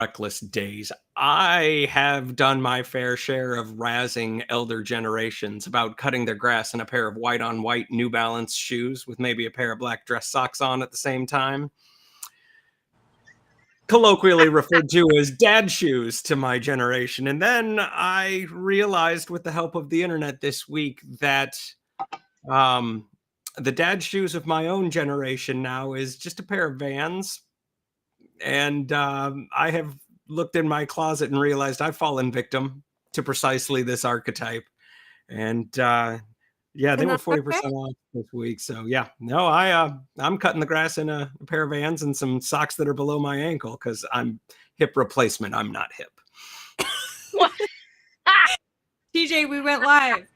reckless days. I have done my fair share of razzing elder generations about cutting their grass in a pair of white on white New Balance shoes with maybe a pair of black dress socks on at the same time. Colloquially referred to as dad shoes to my generation. And then I realized with the help of the internet this week that um, the dad shoes of my own generation now is just a pair of Vans. And I have looked in my closet and realized I've fallen victim to precisely this archetype. And yeah, they And were that's 40% okay. off this week. So yeah, no, I'm cutting the grass in a pair of Vans and some socks that are below my ankle because I'm hip replacement. I'm not hip. What? TJ, we went live.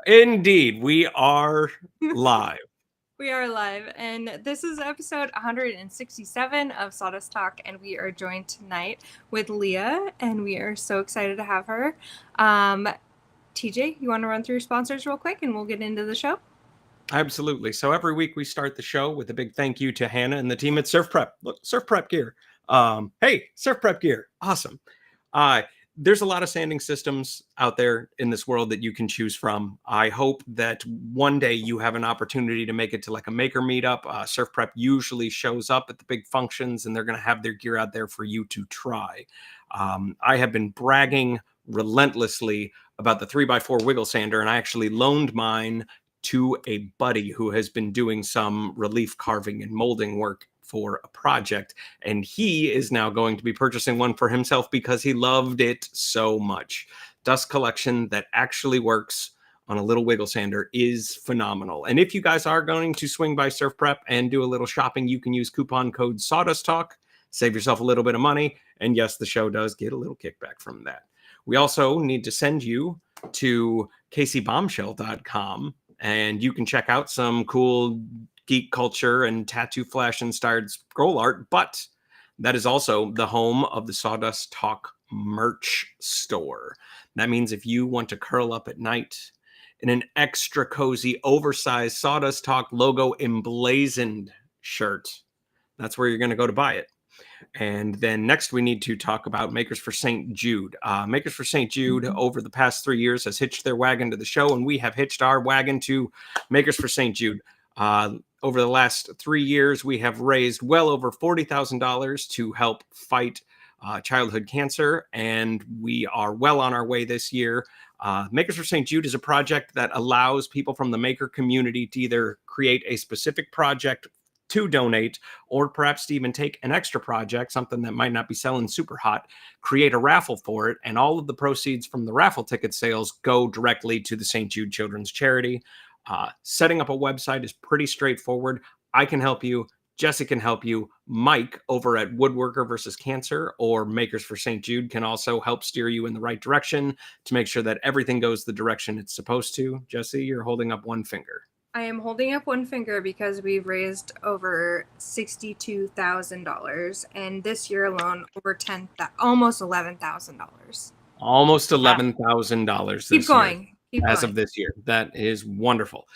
Indeed, we are live. We are live, and this is episode 167 of Sawdust Talk, and we are joined tonight with Leah, and we are so excited to have her. TJ, you want to run through sponsors real quick, and we'll get into the show? Absolutely. So every week we start the show with a big thank you to Hannah and the team at Surf Prep. Look, Surf Prep gear. Hey, Surf Prep gear. Awesome. There's a lot of sanding systems out there in this world that you can choose from. I hope that one day you have an opportunity to make it to like a maker meetup. Surf Prep usually shows up at the big functions and they're going to have their gear out there for you to try. I have been bragging relentlessly about the 3x4 wiggle sander, and I actually loaned mine to a buddy who has been doing some relief carving and molding work for a project, and he is now going to be purchasing one for himself because he loved it so much. Dust collection that actually works on a little wiggle sander is phenomenal. And if you guys are going to swing by Surf Prep and do a little shopping, you can use coupon code Sawdust Talk, save yourself a little bit of money, and yes, the show does get a little kickback from that. We also need to send you to caseybombshell.com, and you can check out some cool geek culture and tattoo flash inspired scroll art, but that is also the home of the Sawdust Talk merch store. That means if you want to curl up at night in an extra cozy, oversized Sawdust Talk logo emblazoned shirt, that's where you're going to go to buy it. And then next we need to talk about Makers for St. Jude. Makers for St. Jude over the past 3 years has hitched their wagon to the show, and we have hitched our wagon to Makers for St. Jude. Over the last 3 years, we have raised well over $40,000 to help fight childhood cancer, and we are well on our way this year. Makers for St. Jude is a project that allows people from the maker community to either create a specific project to donate, or perhaps to even take an extra project, something that might not be selling super hot, create a raffle for it, and all of the proceeds from the raffle ticket sales go directly to the St. Jude Children's Charity. Setting up a website is pretty straightforward. I can help you. Jessie can help you. Mike over at Woodworker versus Cancer or Makers for St. Jude can also help steer you in the right direction to make sure that everything goes the direction it's supposed to. Jessie, you're holding up one finger. I am holding up one finger because we've raised over $62,000, and this year alone, over almost $11,000. Almost $11,000 Keep going. As of this year. That is wonderful.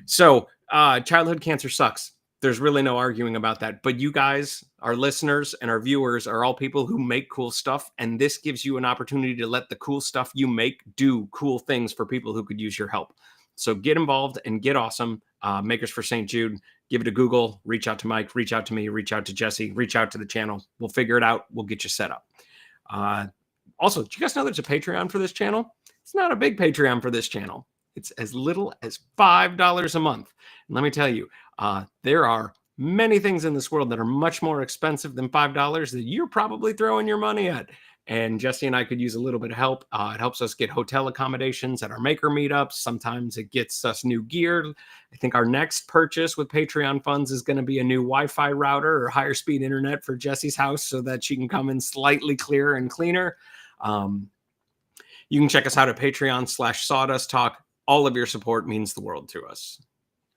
So childhood cancer sucks. There's really no arguing about that. But you guys, our listeners and our viewers, are all people who make cool stuff. And this gives you an opportunity to let the cool stuff you make do cool things for people who could use your help. So get involved and get awesome. Makers for St. Jude. Give it a Google. Reach out to Mike. Reach out to me. Reach out to Jessie. Reach out to the channel. We'll figure it out. We'll get you set up. Also, do you guys know there's a Patreon for this channel? It's not a big Patreon for this channel. It's as little as $5 a month. And let me tell you, there are many things in this world that are much more expensive than $5 that you're probably throwing your money at. And Jessie and I could use a little bit of help. It helps us get hotel accommodations at our maker meetups. Sometimes it gets us new gear. I think our next purchase with Patreon funds is going to be a new Wi-Fi router or higher speed internet for Jessie's house so that she can come in slightly clearer and cleaner. You can check us out at Patreon/Sawdust Talk. All of your support means the world to us.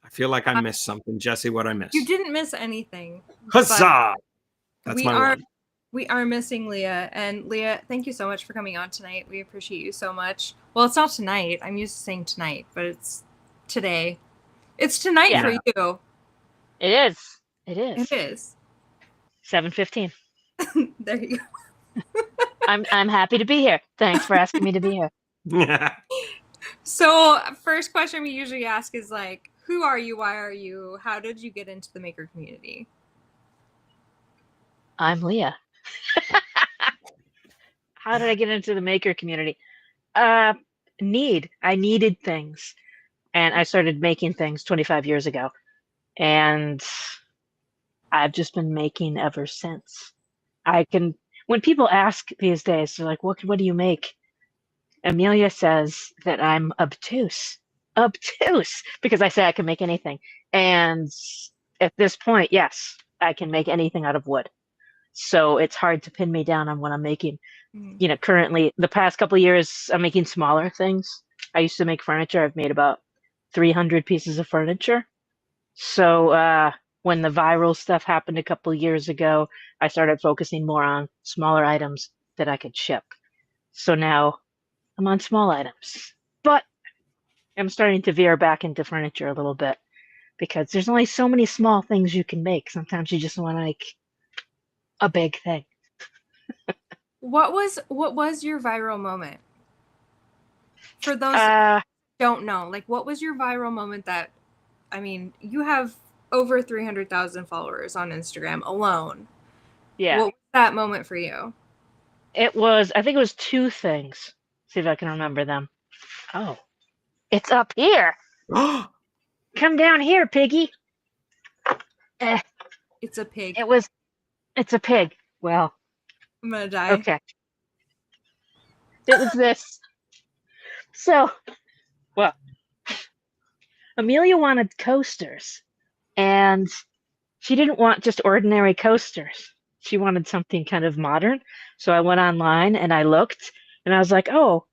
I feel like I missed something. Jessie, what I missed? You didn't miss anything. Huzzah! That's my one. We are missing Leah. And Leah, thank you so much for coming on tonight. We appreciate you so much. Well, it's not tonight. I'm used to saying tonight, but it's today. It's tonight for you. It is. It is. It is. 7:15. There you go. I'm happy to be here. Thanks for asking me to be here. So, first question we usually ask is like, who are you? Why are you? How did you get into the maker community? I'm Leah. How did I get into the maker community? Need. I needed things. And I started making things 25 years ago. And I've just been making ever since. When people ask these days, they're like, what do you make? Amelia says that I'm obtuse. Obtuse! Because I say I can make anything. And at this point, yes, I can make anything out of wood. So it's hard to pin me down on what I'm making. Currently, the past couple of years, I'm making smaller things. I used to make furniture. I've made about 300 pieces of furniture. So when the viral stuff happened a couple of years ago, I started focusing more on smaller items that I could ship. So now I'm on small items. But I'm starting to veer back into furniture a little bit because there's only so many small things you can make. Sometimes you just want to make a big thing. What was your viral moment? For those who don't know, like, what was your viral moment that, I mean, you have over 300,000 followers on Instagram alone. Yeah. What was that moment for you? I think it was two things. See if I can remember them. Oh, it's up here. Come down here, piggy. It's a pig. It's a pig. Well, I'm gonna die. Okay. It was this. So, well, Amelia wanted coasters, and she didn't want just ordinary coasters. She wanted something kind of modern. So I went online and I looked, and I was like, oh,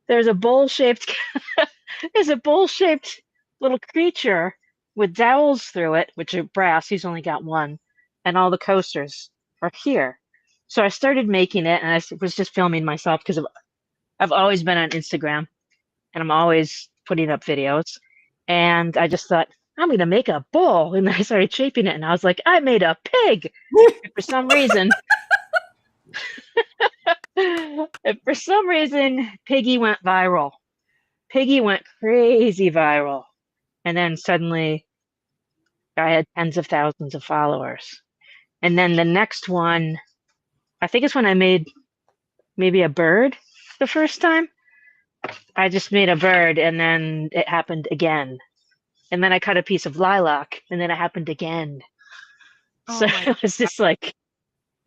there's a bowl-shaped little creature with dowels through it, which are brass. He's only got one, and all the coasters are here. So I started making it, and I was just filming myself because I've always been on Instagram, and I'm always putting up videos. And I just thought, I'm going to make a bowl. And I started shaping it, and I was like, I made a pig. For some reason, Piggy went viral. Piggy went crazy viral. And then suddenly, I had tens of thousands of followers. And then the next one, I think it's when I made maybe a bird the first time. I just made a bird, and then it happened again. And then I cut a piece of lilac, and then it happened again. So it was just like,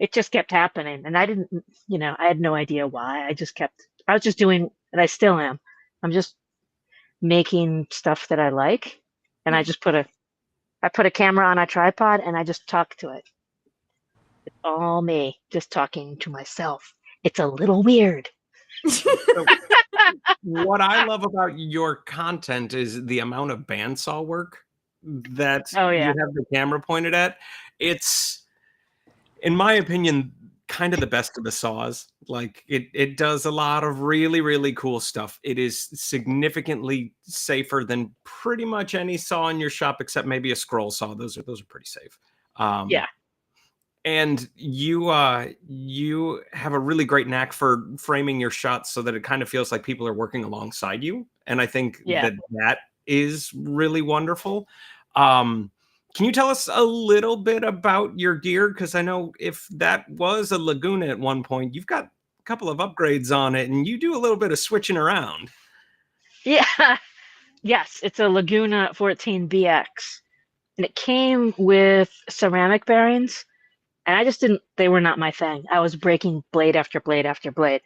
it just kept happening. And I didn't, I had no idea why. I was just doing, and I still am. I'm just making stuff that I like. And I put a camera on a tripod, and I just talk to it. It's all me, just talking to myself. It's a little weird. So, what I love about your content is the amount of bandsaw work that you have the camera pointed at. It's, in my opinion, kind of the best of the saws. Like it does a lot of really, really cool stuff. It is significantly safer than pretty much any saw in your shop, except maybe a scroll saw. Those are pretty safe. Yeah. And you have a really great knack for framing your shots so that it kind of feels like people are working alongside you. And I think that is really wonderful. Can you tell us a little bit about your gear? Because I know if that was a Laguna at one point, you've got a couple of upgrades on it, and you do a little bit of switching around. Yeah. Yes, it's a Laguna 14BX. And it came with ceramic bearings. And they were not my thing. I was breaking blade after blade after blade.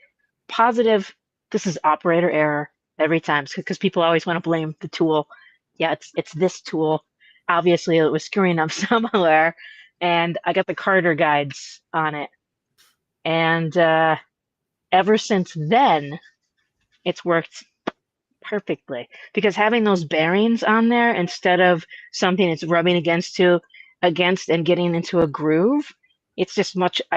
Positive, this is operator error every time, because people always want to blame the tool. Yeah, it's this tool. Obviously, it was screwing up somewhere, and I got the Carter guides on it. And ever since then, it's worked perfectly, because having those bearings on there instead of something that's rubbing against and getting into a groove, I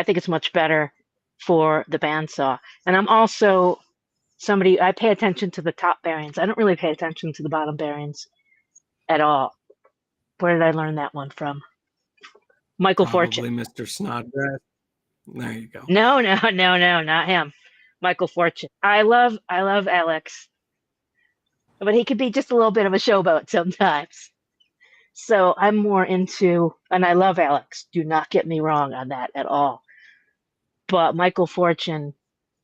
think it's much better for the bandsaw. And I'm also I pay attention to the top bearings. I don't really pay attention to the bottom bearings at all. Where did I learn that one from? Michael Fortune. Probably Mr. Snodgrass. There you go. No, not him. Michael Fortune. I love Alex, but he could be just a little bit of a showboat sometimes. So I'm more into, and I love Alex. Do not get me wrong on that at all. But Michael Fortune,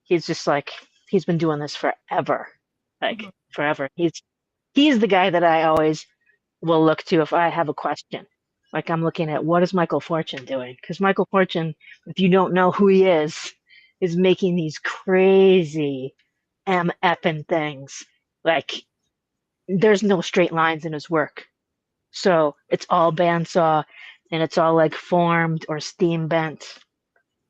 he's just like, he's been doing this forever, like Mhm. forever. He's the guy that I always will look to if I have a question. Like I'm looking at what is Michael Fortune doing? Because Michael Fortune, if you don't know who he is making these crazy effing things. Like there's no straight lines in his work. So it's all bandsaw and it's all like formed or steam bent.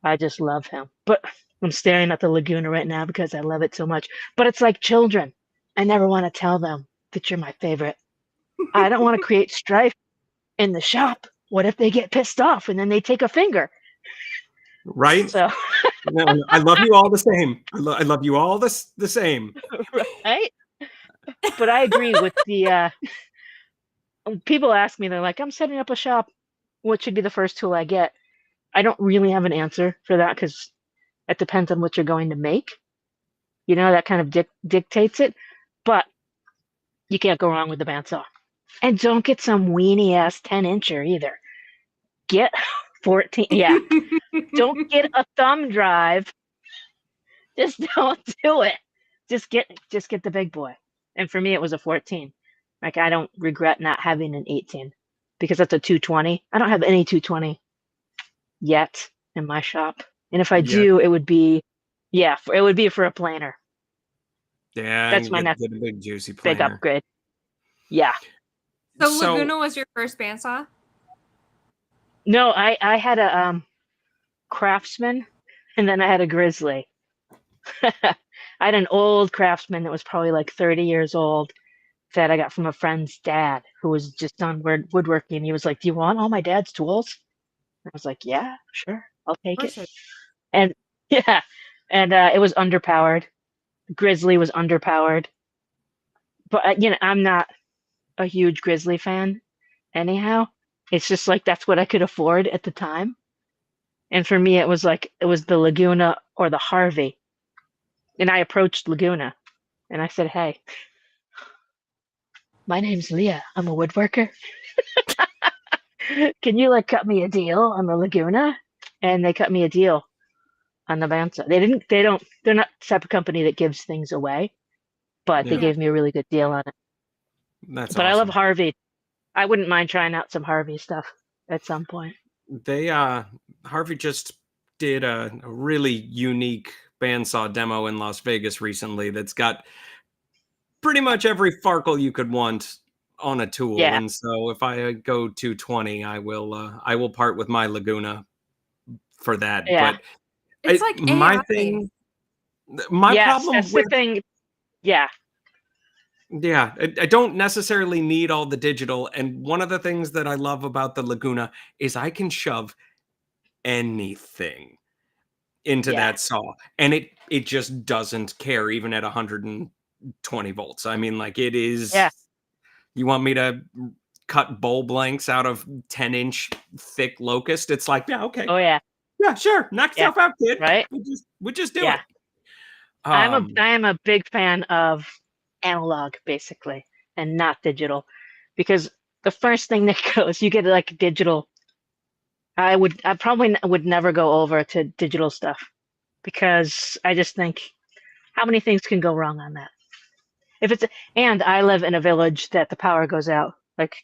I just love him. But I'm staring at the Laguna right now because I love it so much. But it's like children. I never want to tell them that you're my favorite. I don't want to create strife in the shop. What if they get pissed off and then they take a finger? Right? So, No, I love you all the same. I love you all the same. right? But I agree with the people ask me, they're like, I'm setting up a shop. What should be the first tool I get? I don't really have an answer for that because it depends on what you're going to make. You know, that kind of dictates it. But you can't go wrong with the bandsaw. And don't get some weenie ass 10-incher either. Get 14. Yeah. Don't get a thumb drive. Just don't do it. Just get the big boy. And for me, it was a 14. Like I don't regret not having an 18 because that's a 220. I don't have any 220 yet in my shop. And if I Yeah. do, it would be, it would be for a planer. Yeah, That's my next get a big juicy big planer. upgrade. Yeah. So Laguna was your first bandsaw? No, I had a Craftsman, and then I had a Grizzly. I had an old Craftsman that was probably like 30 years old that I got from a friend's dad who was just done woodworking. He was like, "Do you want all my dad's tools?" I was like, "Yeah, sure, I'll take it." And yeah, and it was underpowered. Grizzly was underpowered, but you know, I'm not a huge Grizzly fan anyhow. It's just like that's what I could afford at the time. And for me, it was the Laguna or the Harvey. And I approached Laguna and I said, "Hey, my name's Leah. I'm a woodworker. Can you like cut me a deal on the Laguna?" And they cut me a deal on the Bansa. They're not the type of company that gives things away, but they Yeah. gave me a really good deal on it. That's But awesome. I love Harvey. I wouldn't mind trying out some Harvey stuff at some point. They Harvey just did a really unique bandsaw demo in Las Vegas recently that's got pretty much every farkle you could want on a tool. Yeah. And so if I go 220, I will part with my Laguna for that. Yeah. But It's like my AI. thing, my Yes, problem that's with the thing. Yeah. Yeah, I don't necessarily need all the digital. And one of the things that I love about the Laguna is I can shove anything into Yeah. that saw, and it just doesn't care even at 120 volts. I mean, like it is. Yeah. You want me to cut bowl blanks out of 10-inch thick locust? It's like, yeah, okay, Oh yeah. yeah, sure, knock Yeah. yourself out, kid. Right? We just do Yeah. it. I am a big fan of analog basically and not digital because the first thing that goes, you get like digital. I probably would never go over to digital stuff because I just think how many things can go wrong on that? And I live in a village that the power goes out like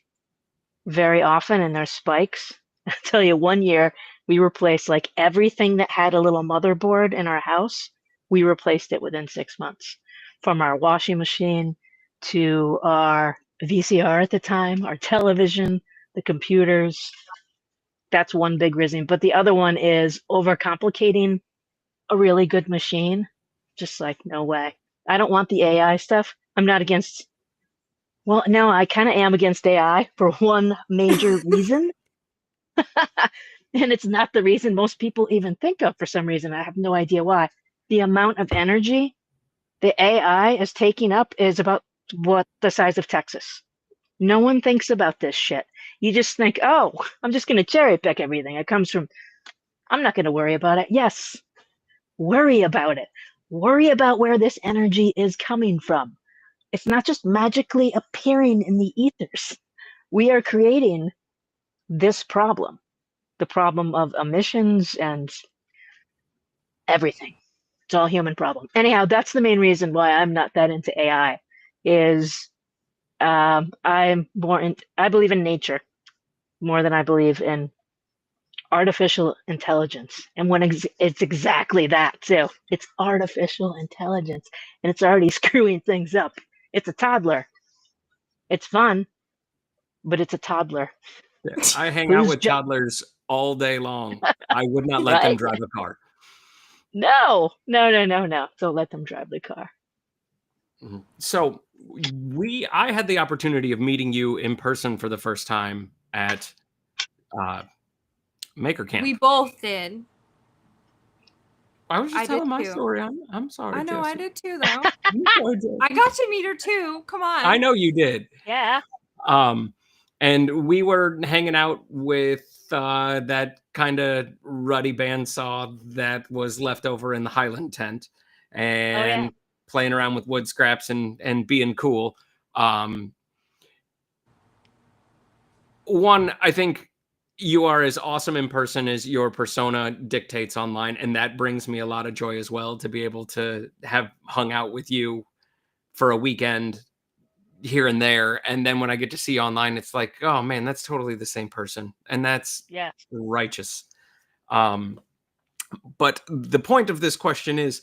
very often and there's spikes. I'll tell you, one year we replaced like everything that had a little motherboard in our house. We replaced it within 6 months, from our washing machine to our VCR at the time, our television, the computers. That's one big reason. But the other one is overcomplicating a really good machine. Just like, no way. I don't want the AI stuff. I'm not against, well, no, I kind of am against AI for one major reason. And it's not the reason most people even think of for some reason. I have no idea why. The amount of energy the AI is taking up is about what the size of Texas. No one thinks about this shit. You just think, oh, I'm just going to cherry pick everything. It comes from I'm not going to worry about it. Yes, worry about it. Worry about where this energy is coming from. It's not just magically appearing in the ethers. We are creating this problem, the problem of emissions and everything. It's all human problem. Anyhow, that's the main reason why I'm not that into AI. Is I'm more in. I believe in nature more than I believe in artificial intelligence. And when it's exactly that too. It's artificial intelligence, and it's already screwing things up. It's a toddler. It's fun, but it's a toddler. Yeah, I hang out Who's with toddlers all day long. I would not let them right? drive a car. No, no, no, no, no. Don't let them drive the car. So I had the opportunity of meeting you in person for the first time at Maker Camp. We both did. I was just I telling did my too. story. I'm sorry, I know, Jessie. I did too, though. I'm sorry, Jessie. I got to meet her too. Come on. I know you did. Yeah. And we were hanging out with that kind of ruddy bandsaw that was left over in the Highland tent, and playing around with wood scraps and being cool. One, I think you are as awesome in person as your persona dictates online, and that brings me a lot of joy as well to be able to have hung out with you for a weekend here and there, and then when I get to see you online, it's like, oh man, that's totally the same person, and that's righteous. But the point of this question is,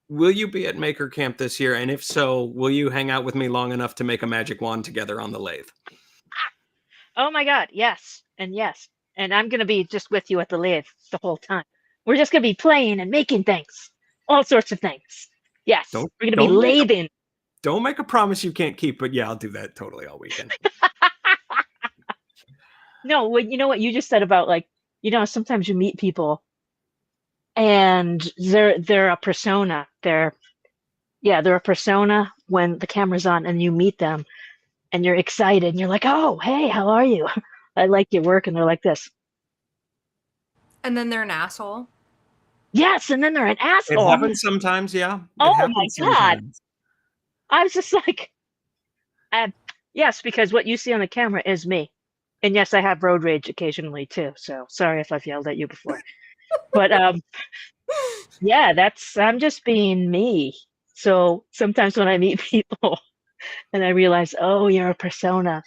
will you be at Maker Camp this year? And if so, will you hang out with me long enough to make a magic wand together on the lathe? Oh my God, yes, and yes. And I'm going to be just with you at the lathe the whole time. We're just going to be playing and making things, all sorts of things. Yes, we're going to be lathing. Don't make a promise you can't keep, but yeah, I'll do that totally all weekend. No, well, you know what you just said about, like, sometimes you meet people and they're a persona. They're a persona when the camera's on and you meet them and you're excited and you're like, oh, hey, how are you? I like your work. And they're like this. And then they're an asshole. Yes, and then they're an asshole. It happens sometimes, yeah. Oh my God. I was just like, yes, because what you see on the camera is me. And yes, I have road rage occasionally too. So sorry if I've yelled at you before. But yeah, I'm just being me. So sometimes when I meet people and I realize, oh, you're a persona,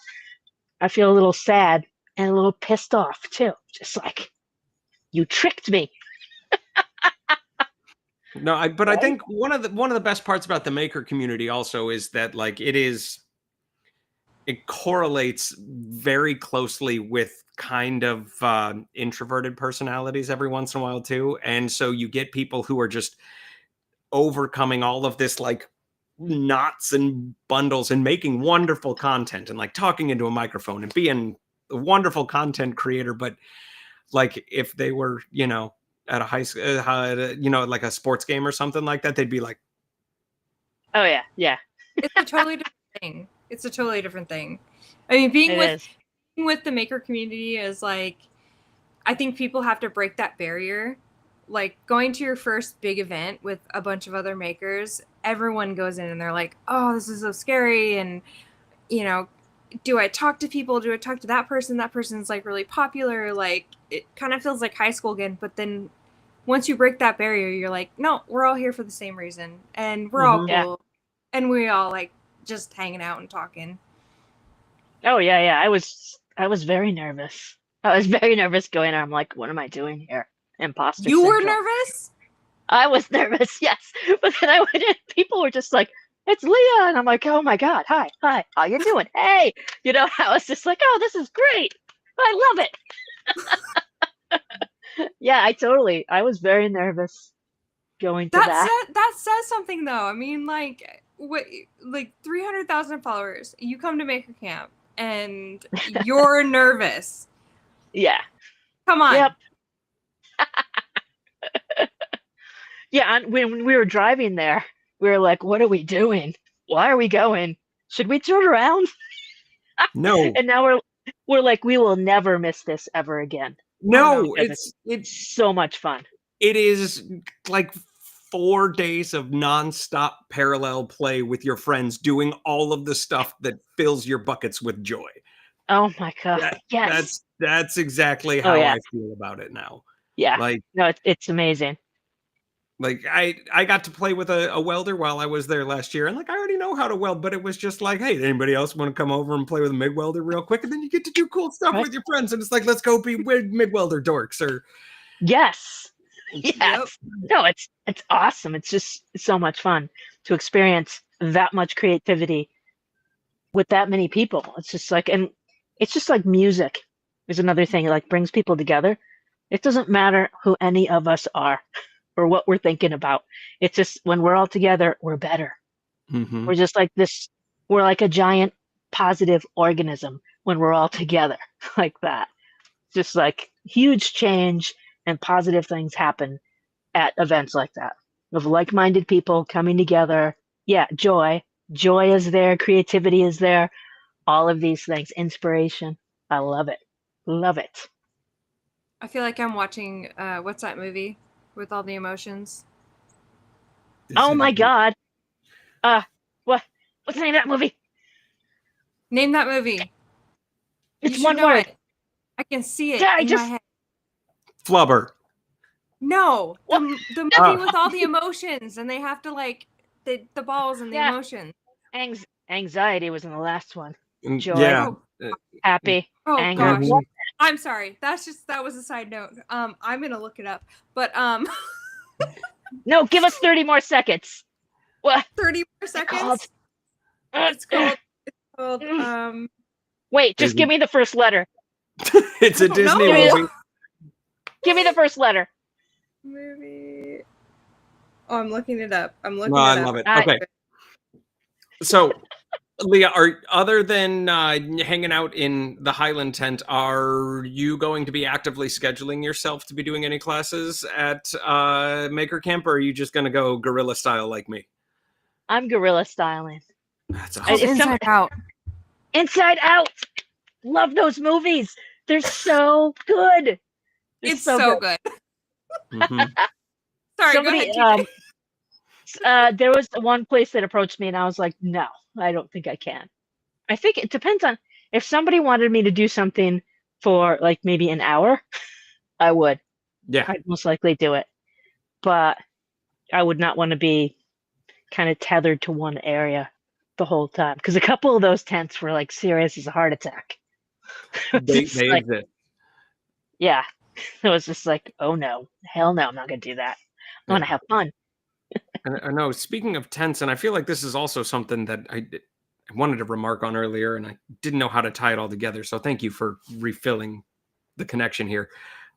I feel a little sad and a little pissed off too. Just like, you tricked me. No, I think one of the best parts about the maker community also is that, like, it correlates very closely with kind of introverted personalities every once in a while too, and so you get people who are just overcoming all of this, like, knots and bundles and making wonderful content and like talking into a microphone and being a wonderful content creator, but like if they were, at a high school, like a sports game or something like that, they'd be like, oh yeah, yeah. It's a totally different thing. It's a totally different thing. I mean, being with the maker community is like, I think people have to break that barrier. Like going to your first big event with a bunch of other makers, everyone goes in and they're like, oh, this is so scary. And, do I talk to people? Do I talk to that person? That person's like really popular. Like it kind of feels like high school again. But then once you break that barrier, you're like, no, we're all here for the same reason. And we're all cool. Yeah. And we all like just hanging out and talking. Oh yeah, yeah. I was very nervous. I was very nervous going there. I'm like, what am I doing here? Imposter You syndrome. were nervous? I was nervous, yes. But then I went in, people were just like, it's Leah. And I'm like, oh my God, hi, how you doing? Hey, I was just like, oh, this is great. I love it. Yeah, I was very nervous going to that. That says something though. I mean, like, what, like 300,000 followers, you come to Maker Camp and you're nervous. Yeah. Come on. Yep. Yeah, and when we were driving there, we were like, what are we doing? Why are we going? Should we turn around? No. And now we're like, we will never miss this ever again. No, Goodness. it's It's so much fun. it is like 4 days of nonstop parallel play with your friends doing all of the stuff that fills your buckets with joy. Oh my god. That Yes. that's exactly Oh how yeah. I feel about it now. Yeah. Like No, it's amazing. I got to play with a welder while I was there last year, and like I already know how to weld, but it was just like, hey, anybody else want to come over and play with a MIG welder real quick? And then you get to do cool stuff Right. with your friends, and it's like, let's go be MIG welder dorks, or Yes. Yes. Yep. No, it's awesome. It's just so much fun to experience that much creativity with that many people. It's just like, and it's just like music is another thing. It like brings people together. It doesn't matter who any of us are or what we're thinking about. It's just when we're all together, we're better. Mhm. We're just like this. We're like a giant positive organism when we're all together like that. Just like huge change and positive things happen at events like that of like-minded people coming together. Yeah, joy. Joy is there. Creativity is there. All of these things. Inspiration. I love it. Love it. I feel like I'm watching what's that movie with all the emotions? Oh my God. What? What's the name of that movie? Name that movie. It's You one should know word. it. I can see it Yeah, in my head. Flubber. No, What? the movie with all the emotions, and they have to like the balls and the Yeah. emotions. Anxiety was in the last one. Joy. Yeah. Happy. Oh Anger. gosh. Mhm. I'm sorry. That was a side note. I'm gonna look it up. But No, give us 30 more seconds. What? 30 more Called? seconds. It's called Wait, just give me the first letter. It's a I don't Disney know. movie. Give me the first letter. movie. Oh, I'm looking it up. I'm looking Well, I it up. love it. Okay. So, Leah, other than hanging out in the Highland tent, are you going to be actively scheduling yourself to be doing any classes at Maker Camp, or are you just going to go guerrilla style like me? I'm guerrilla styling. That's It's called awesome. Inside Out. Inside Out. Love those movies. They're so good. They're It's so good. Mhm. Sorry, Somebody, go ahead, TJ. there was one place that approached me, and I was like, no, I don't think I can. I think it depends on if somebody wanted me to do something for like maybe an hour, I would. Yeah. I'd most likely do it. But I would not want to be kind of tethered to one area the whole time. Because a couple of those tents were like serious as a heart attack. They It's like, exist. yeah. It was just like, oh no, hell no, I'm not going to do that. I want to have fun. I know. Speaking of tents, and I feel like this is also something that I wanted to remark on earlier, and I didn't know how to tie it all together. So thank you for refilling the connection here.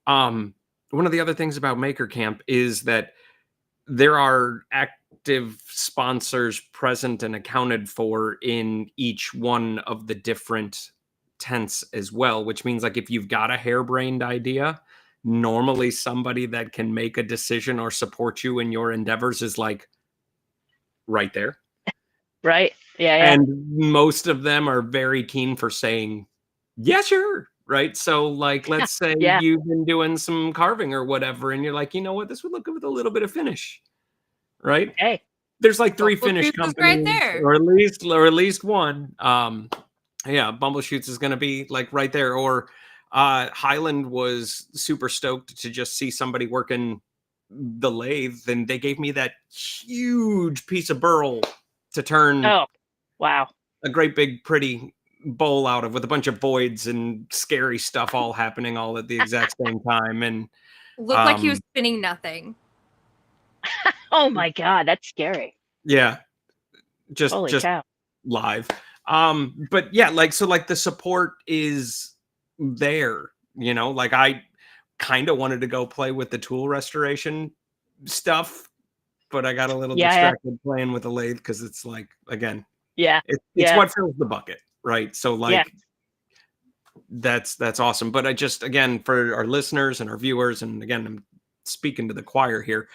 One of the other things about Maker Camp is that there are active sponsors present and accounted for in each one of the different tents as well, which means like if you've got a harebrained idea, normally somebody that can make a decision or support you in your endeavors is like right there. Right? Yeah. And most of them are very keen for saying, yeah, sure. Right. So, like, let's say Yeah. you've been doing some carving or whatever, and you're like, you know what, this would look good with a little bit of finish. Right. Hey. There's like 3 Bumble finish Shoots is companies, right there. or at least one. Yeah, Bumbleshoots is going to be like right there. Or Highland was super stoked to just see somebody working the lathe, and they gave me that huge piece of burl to turn Oh, wow. a great big pretty bowl out of, with a bunch of voids and scary stuff all happening all at the exact same time. And Looked like he was spinning nothing. Oh my God, that's scary. yeah, just Holy cow. live. But yeah, like, so like the support is there, you know, like I kind of wanted to go play with the tool restoration stuff, but I got a little distracted playing with the lathe because it's like, again, it's what fills the bucket, right? So like that's awesome. But I just, again, for our listeners and our viewers, and again, I'm speaking to the choir here,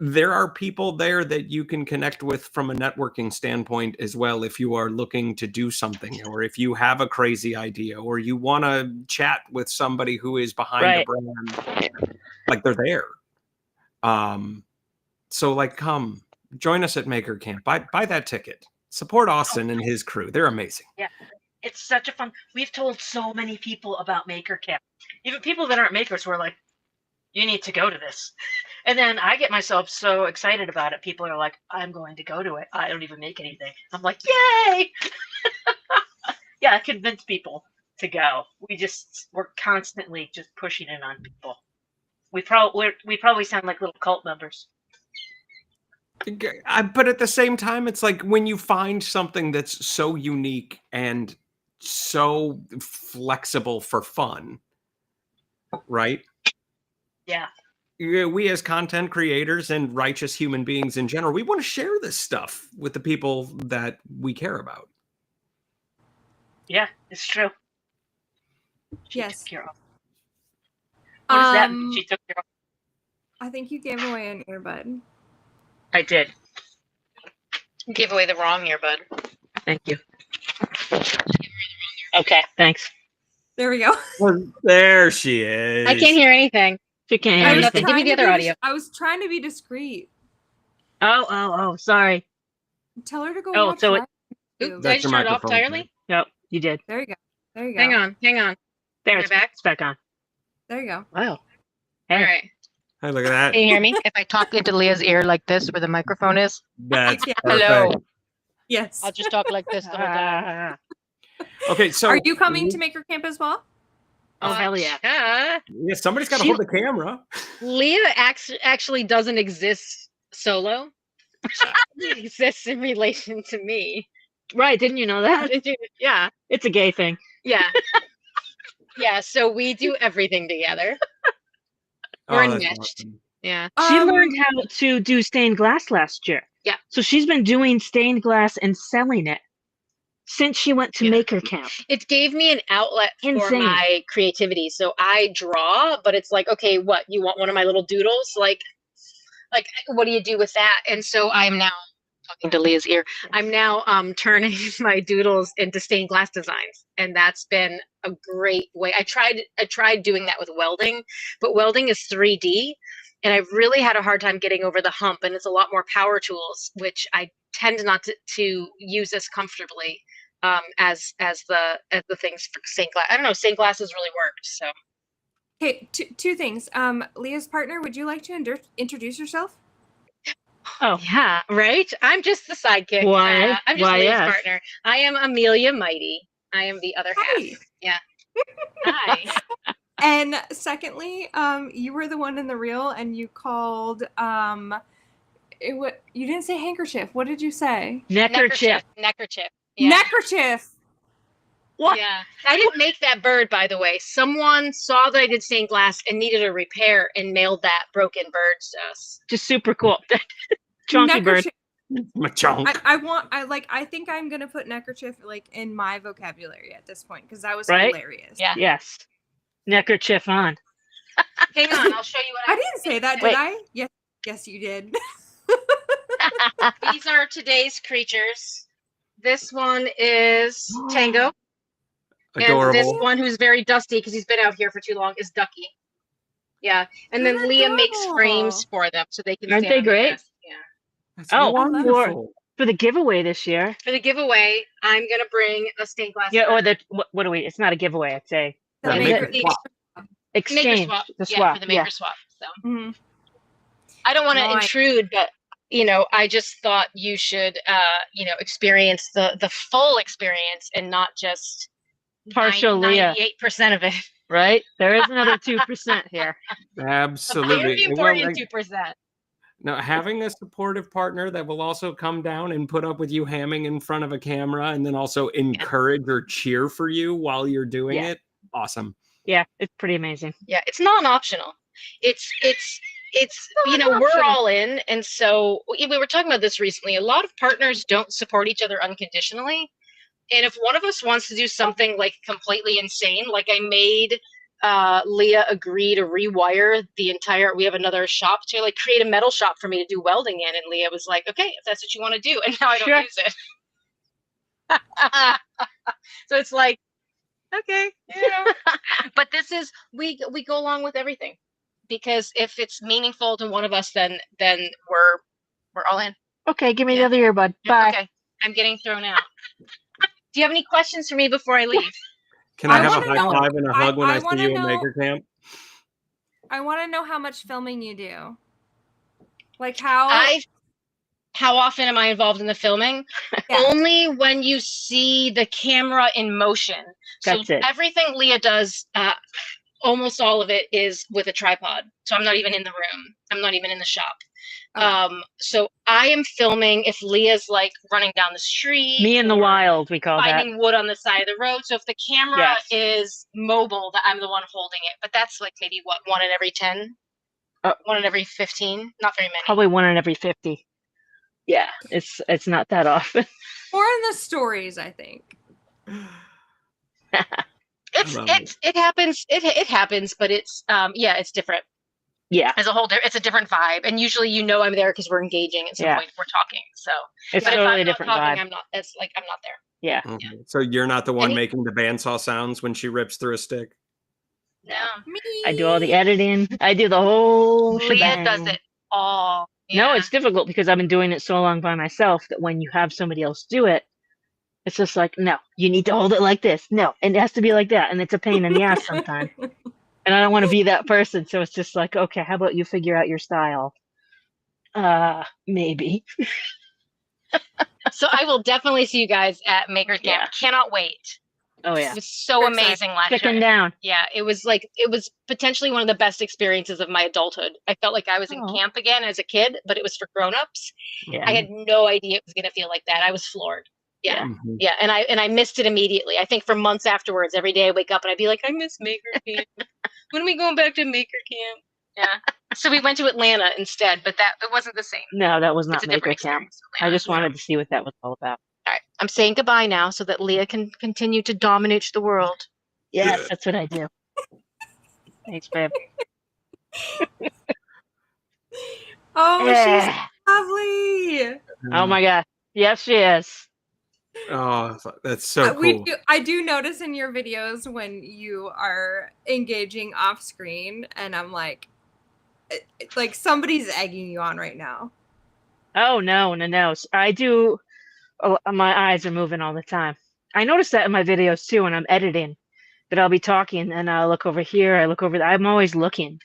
there are people there that you can connect with from a networking standpoint as well if you are looking to do something, or if you have a crazy idea, or you want to chat with somebody who is behind a brand, like they're there. So like, come join us at Maker Camp. Buy that ticket. Support Austin and his crew. They're amazing. Yeah, it's such a fun. We've told so many people about Maker Camp, even people that aren't makers who are like, you need to go to this. And then I get myself so excited about it. People are like, I'm going to go to it. I don't even make anything. I'm like, yay! Yeah, I convince people to go. We're constantly just pushing it on people. We probably sound like little cult members. But at the same time, it's like when you find something that's so unique and so flexible for fun, right? Yeah. We as content creators and righteous human beings in general, we want to share this stuff with the people that we care about. Yeah, it's true. Yes. What does that mean? She took care of. I think you gave away an earbud. I did. You gave away the wrong earbud. Thank you. Okay, thanks. There we go. Well, there she is. I can't hear anything. She can't I hear was anything. Give me the other audio. I was trying to be discreet. Oh, sorry. Tell her to go. Oh, watch so live Oops, YouTube. did I That's your just turn it off microphone, entirely? Yep, you did. There you go. There you go. Hang on. There, Am I it's back? it's back on. There you go. Wow. All Hey. right. Hey, look at that. Can you hear me? If I talk into Leah's ear like this, where the microphone is, That's Yeah. perfect. hello. Yes. I'll just talk like this the whole time. Okay, so Are you coming to Maker Camp as well? Oh, hell yeah. Yeah, somebody's got to She- hold the camera. Leah actually doesn't exist solo. She exists in relation to me. Right, didn't you know that? Yeah. It's a gay thing. Yeah. Yeah. So we do everything together. Oh, We're that's enmeshed. awesome. Yeah. She learned how to do stained glass last year. Yeah. So she's been doing stained glass and selling it since she went to Yeah. Maker Camp. It gave me an outlet for Insane. my creativity. So I draw, but it's like, okay, what, you want one of my little doodles? Like what do you do with that? And so I'm now talking to Leah's ear. I'm now turning my doodles into stained glass designs, and that's been a great way. I tried doing that with welding, but welding is 3D, and I've really had a hard time getting over the hump. And it's a lot more power tools, which I tend not to use as comfortably as the things for stained glass. I don't know. Stained glass has really worked. So Okay, two things. Leah's partner, would you like to introduce yourself? Oh, yeah, right. I'm just the sidekick. Why? I'm just Why, Leah's yes. partner. I am Amelia Mighty. I am the other Hi. half. Yeah. Hi. And secondly, you were the one in the reel, and you called you didn't say handkerchief. What did you say? neckerchief. Neckerchief. Yeah. Neckerchief. What? Yeah. I didn't make that bird, by the way. Someone saw that I did stained glass and needed a repair and mailed that broken bird to us. Just super cool. Chunky bird. Neckerchief. Machonk. I think I'm gonna put neckerchief like in my vocabulary at this point because that was Right? hilarious. Yeah. Yes. Neckerchief on. Hang on, I'll show you what I didn't say that, did Wait. I? Yes, you did. These are today's creatures. This one is Tango. And this Adorable. one, who's very dusty because he's been out here for too long, is Ducky. Yeah. And then They're Leah makes adorable. frames for them so they can Aren't stand they on the great? desk. Yeah. That's Oh, wonderful. For the giveaway this year. For the giveaway, I'm gonna bring a stained glass. Yeah, or bird. what do we? It's not a giveaway. It's a The Yeah, Is make it? it swap. Maker exchange. swap. The Yeah, swap. for the maker swap. So Mhm. I don't want to Nice. intrude, but I just thought you should experience the full experience and not just Partial Leah. 98% of it. Right? There is another 2% here. Absolutely. Very Well, important 2%. now, having a supportive partner that will also come down and put up with you hamming in front of a camera and then also encourage or cheer for you while you're doing Yeah. it. Awesome. Yeah, it's pretty amazing. Yeah, it's non-optional. It's we're all in, and so we were talking about this recently. A lot of partners don't support each other unconditionally, and if one of us wants to do something like completely insane, like I made Leah agree to rewire the entire. We have another shop to like create a metal shop for me to do welding in, and Leah was like, "Okay, if that's what you want to do," and now I don't Sure. use it. So it's like, okay, but this is we go along with everything because if it's meaningful to one of us, then we're all in. Okay, give me Yeah. the other earbud. Bye. Okay, I'm getting thrown out. Do you have any questions for me before I leave? Can I I have a wanna high know- five and a hug when I I see wanna you in know- Maker Camp? I want to know how much filming you do. Like how How often am I involved in the filming? Yeah. Only when you see the camera in motion. That's So it. everything Leah does, almost all of it is with a tripod. So I'm not even in the room. I'm not even in the shop. Okay. So I am filming if Leah's like running down the street. Me in the or wild, we call that. finding wood on the side of the road. So if the camera Yes. is mobile, that I'm the one holding it. But that's like maybe what, 1 in every 10? 1 in every 15? Not very many. Probably 1 in every 50. Yeah, it's not that often. More in the stories, I think. It happens. It happens, but it's it's different. Yeah, As a whole, it's a different vibe, and usually I'm there because we're engaging at some Yeah. point. We're talking, so. it's But if totally I'm a different not talking, vibe. I'm not. It's like I'm not there. Yeah. Okay. So you're not the one Any- making the bandsaw sounds when she rips through a stick? No, Me. I do all the editing. I do the whole Leah shebang. does it all. No, Yeah. it's difficult because I've been doing it so long by myself that when you have somebody else do it, it's just like, no, you need to hold it like this. No, and it has to be like that. And it's a pain in the ass sometimes. And I don't want to be that person. So it's just like, okay, how about you figure out your style? Maybe. So I will definitely see you guys at Maker Camp. Yeah. Cannot wait. Oh, yeah. It was so Very excited. amazing last Chicken year. down. Yeah, it was potentially one of the best experiences of my adulthood. I felt like I was in Oh. camp again as a kid, but it was for grown-ups. Yeah. I had no idea it was going to feel like that. I was floored. Yeah. Mhm. Yeah, and I missed it immediately. I think for months afterwards, every day I wake up and I'd be like, I miss Maker Camp. When are we going back to Maker Camp? Yeah. So we went to Atlanta instead, but it wasn't the same. No, that was It's not a Maker different Camp. experience. I just wanted to see what that was all about. All right, I'm saying goodbye now so that Leah can continue to dominate the world. Yes, that's what I do. Thanks, babe. Oh, Yeah. she's lovely. Oh my God. Yes, she is. Oh, that's so cool. I do notice in your videos when you are engaging off screen, and I'm like somebody's egging you on right now. Oh, no. I do. My eyes are moving all the time. I notice that in my videos too when I'm editing, that I'll be talking and I'll look over here, I look over there. I'm always looking.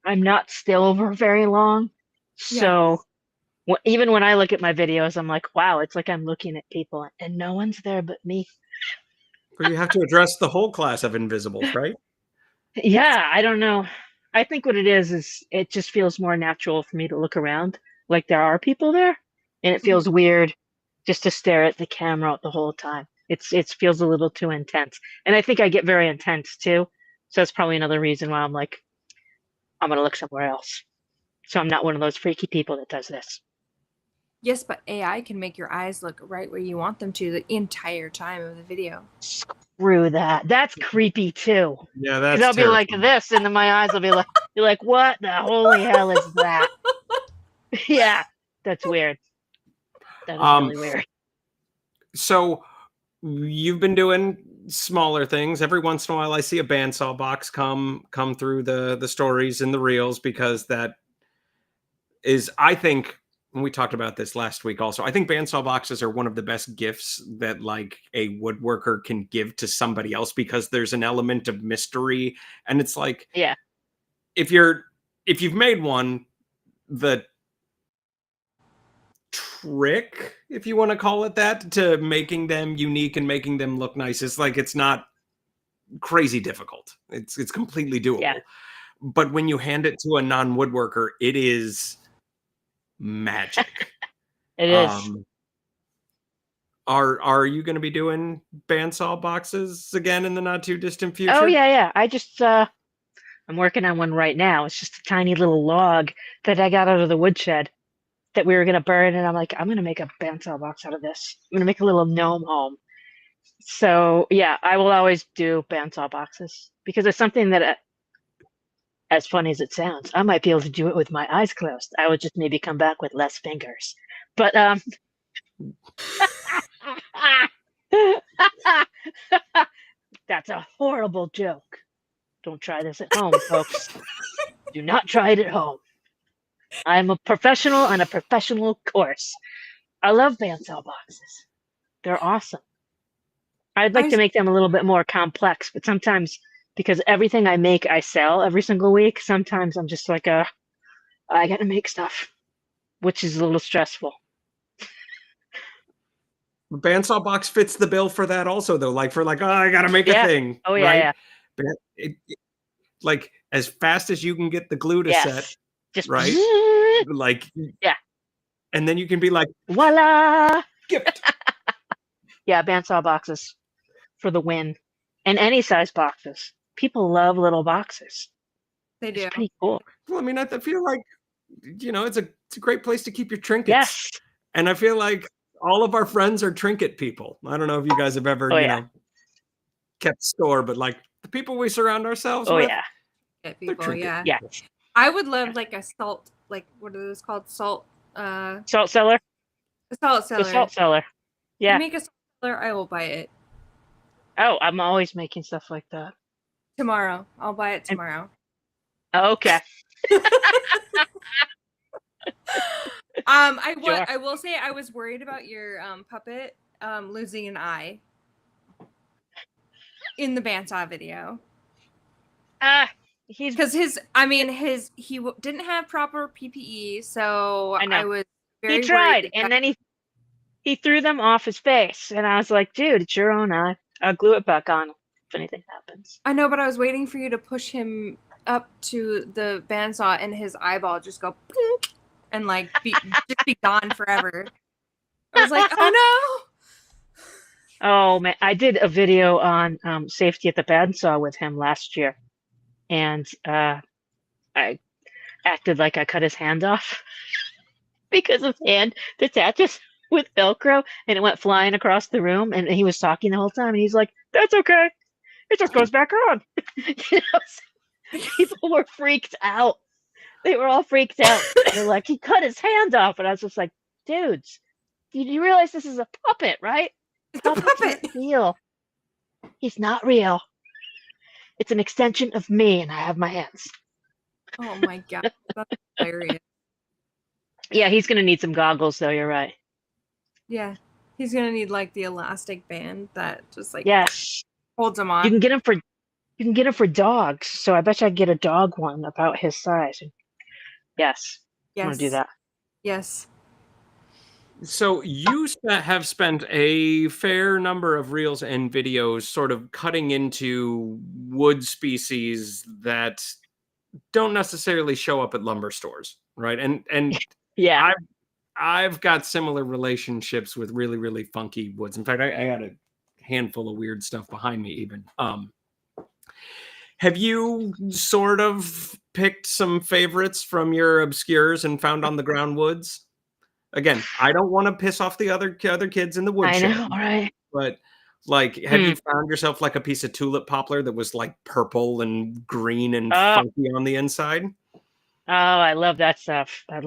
I'm not still for very long. So even when I look at my videos, I'm like, wow, it's like I'm looking at people and no one's there but me. Well, you have to address the whole class of invisibles, right? Yeah, I don't know. I think what it is it just feels more natural for me to look around like there are people there, and it feels weird just to stare at the camera the whole time. It feels a little too intense, and I think I get very intense too. So that's probably another reason why I'm like, I'm gonna look somewhere else. So I'm not one of those freaky people that does this. Yes, but AI can make your eyes look right where you want them to the entire time of the video. Screw that. That's creepy too. Yeah, Because that's I'll be like terrifying. this, and then my eyes will be like, you're like, what the holy hell is that? Yeah, that's weird. That is really weird. So you've been doing smaller things. Every once in a while I see a bandsaw box come through the stories and the reels, because that is, I think, and we talked about this last week also, I think bandsaw boxes are one of the best gifts that like a woodworker can give to somebody else, because there's an element of mystery, and it's like, Yeah. if you've made one, the trick, if you want to call it that, to making them unique and making them look nice is like, it's not crazy difficult. It's completely doable. Yeah. But when you hand it to a non-woodworker, it is magic. It is. Are you going to be doing bandsaw boxes again in the not too distant future? Oh yeah. I just I'm working on one right now. It's just a tiny little log that I got out of the woodshed that we were gonna burn, and I'm like, I'm gonna make a bandsaw box out of this. I'm gonna make a little gnome home. So yeah, I will always do bandsaw boxes because it's something that as funny as it sounds, I might be able to do it with my eyes closed. I would just maybe come back with less fingers. But that's a horrible joke. Don't try this at home, folks. Do not try it at home. I'm a professional on a professional course. I love bandsaw boxes. They're awesome. I'd like to make them a little bit more complex, but sometimes because everything I make I sell every single week, sometimes I'm just like I gotta make stuff, which is a little stressful. Bandsaw box fits the bill for that also, though. Like I gotta make a thing. Oh yeah, right? yeah. But like as fast as you can get the glue to set, just right? Like yeah. And then you can be like, voila! Gift. Yeah, bandsaw boxes for the win. And any size boxes. People love little boxes. They do. It's pretty cool. Well, I mean, I feel like, it's a great place to keep your trinkets. Yes. And I feel like all of our friends are trinket people. I don't know if you guys have ever, kept score, but like the people we surround ourselves with. Yeah. People, yeah. Yeah. I would love like a salt, like what are those called? Salt cellar. A salt cellar. The salt cellar. Yeah. You make a salt cellar, I will buy it. Oh, I'm always making stuff like that. Tomorrow. I'll buy it tomorrow. Okay. I will say I was worried about your puppet losing an eye in the bandsaw video. He's because he didn't have proper PPE, so I was very he tried, worried and then he threw them off his face, and I was like, dude, it's your own eye. I'll glue it back on if anything happens. I know, but I was waiting for you to push him up to the bandsaw and his eyeball just go plink, and like just be gone forever. I was like, oh no. Oh man, I did a video on safety at the bandsaw with him last year, and I acted like I cut his hand off because his hand detaches with Velcro, and it went flying across the room, and he was talking the whole time, and he's like, "That's okay, it just goes back on." So people were freaked out. They were all freaked out. They're like, "He cut his hand off," and I was just like, "Dudes, you realize this is a puppet, right? It's a puppet. Real. He's not real. It's an extension of me, and I have my hands." Oh my god, that's hilarious. Yeah, he's gonna need some goggles, though. You're right. Yeah, he's gonna need like the elastic band that just like holds him on. You can get him for dogs. So I bet you I'd get a dog one about his size. Yes. I'm gonna do that. Yes. So you have spent a fair number of reels and videos sort of cutting into wood species that don't necessarily show up at lumber stores, right? And yeah, I've got similar relationships with really, really funky woods. In fact, I got a handful of weird stuff behind me even. Have you sort of picked some favorites from your obscures and found on the ground woods? Again, I don't want to piss off the other kids in the woodshed. I know, right? But like, have you found yourself like a piece of tulip poplar that was like purple and green and funky on the inside? Oh, I love that stuff. No,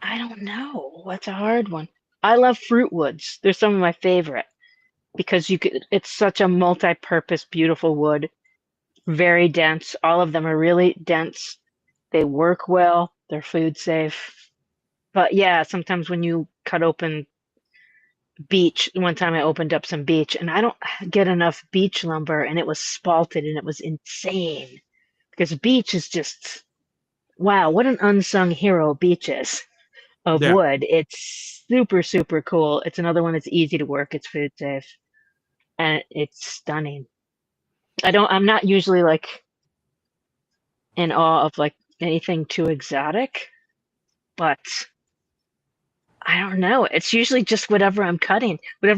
I don't know. That's a hard one. I love fruit woods. They're some of my favorite because it's such a multi-purpose, beautiful wood. Very dense. All of them are really dense. They work well. They're food safe. But yeah, sometimes when you cut open beech, one time I opened up some beech and I don't get enough beech lumber and it was spalted and it was insane because beech is just, wow, what an unsung hero beech is of wood. It's super, super cool. It's another one that's easy to work. It's food safe and it's stunning. I'm not usually like in awe of like anything too exotic, but I don't know. It's usually just whatever I'm cutting. What